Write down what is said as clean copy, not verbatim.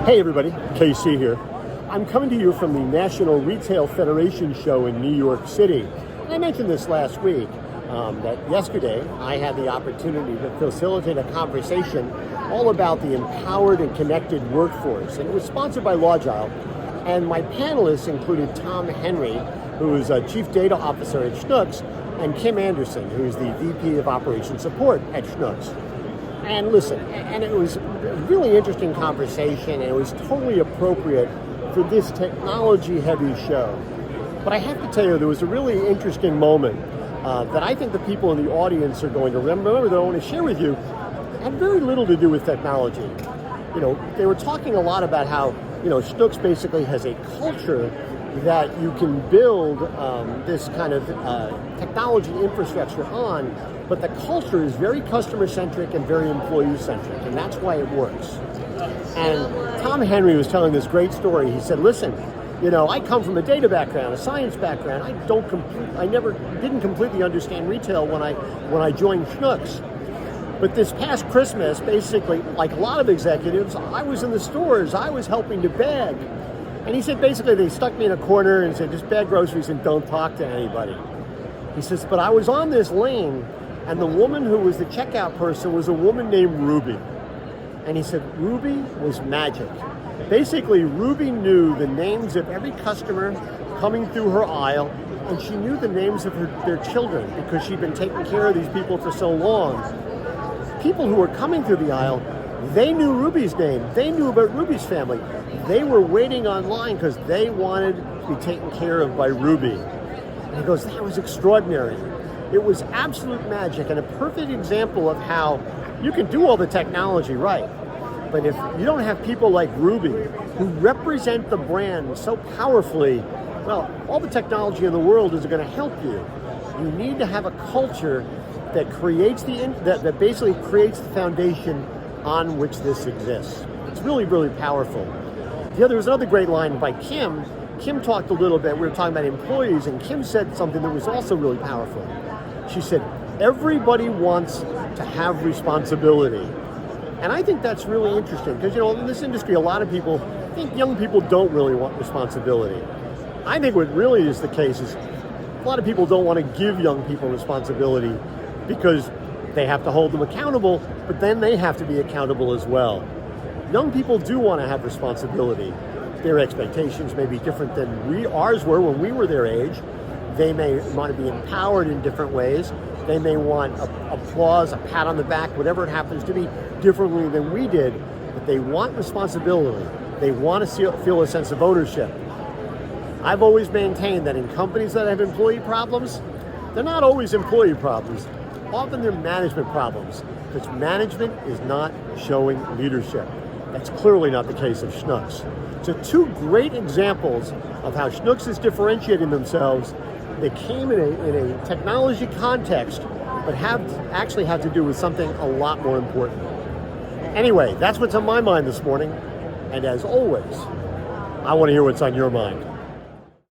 Hey everybody, KC here. I'm coming to you from the National Retail Federation show in New York City. And I mentioned this last week, that yesterday I had the opportunity to facilitate a conversation all about the empowered and connected workforce. And it was sponsored by Logile. And my panelists included Tom Henry, who is a Chief Data Officer at Schnucks, and Kim Anderson, who is the VP of Operations Support at Schnucks. And listen, and it was a really interesting conversation, and it was totally appropriate for this technology-heavy show. But I have to tell you, there was a really interesting moment that I think the people in the audience are going to remember that I want to share with you. It had very little to do with technology. You know, they were talking a lot about how, Schnucks basically has a culture that you can build this kind of technology infrastructure on, but the culture is very customer-centric and very employee-centric, and that's why it works. And Tom Henry was telling this great story. He said, listen, I come from a data background, a science background. I never didn't completely understand retail when I joined Schnucks. But this past Christmas, basically, like a lot of executives, I was in the stores, I was helping to bag. And he said, basically, they stuck me in a corner and said, just bag groceries and don't talk to anybody. He says, but I was on this lane, and the woman who was the checkout person was a woman named Ruby. And he said, Ruby was magic. Basically, Ruby knew the names of every customer coming through her aisle, and she knew the names of their children because she'd been taking care of these people for so long. People who were coming through the aisle, they knew Ruby's name. They knew about Ruby's family. They were waiting online because they wanted to be taken care of by Ruby. And he goes, that was extraordinary. It was absolute magic and a perfect example of how you can do all the technology right. But if you don't have people like Ruby who represent the brand so powerfully, well, all the technology in the world isn't going to help you. You need to have a culture that creates that basically creates the foundation on which this exists. It's really, really powerful. There was another great line by Kim. Kim talked a little bit, we were talking about employees, and Kim said something that was also really powerful. She said, everybody wants to have responsibility. And I think that's really interesting because, in this industry, a lot of people think young people don't really want responsibility. I think what really is the case is a lot of people don't want to give young people responsibility because they have to hold them accountable, but then they have to be accountable as well. Young people do want to have responsibility. Their expectations may be different than ours were when we were their age. They may want to be empowered in different ways. They may want applause, a pat on the back, whatever it happens to be, differently than we did, but they want responsibility. They want to feel a sense of ownership. I've always maintained that in companies that have employee problems, they're not always employee problems. Often they're management problems, because management is not showing leadership. That's clearly not the case of Schnucks. So two great examples of how Schnucks is differentiating themselves. They came in a technology context, but actually have to do with something a lot more important. Anyway, that's what's on my mind this morning. And as always, I want to hear what's on your mind.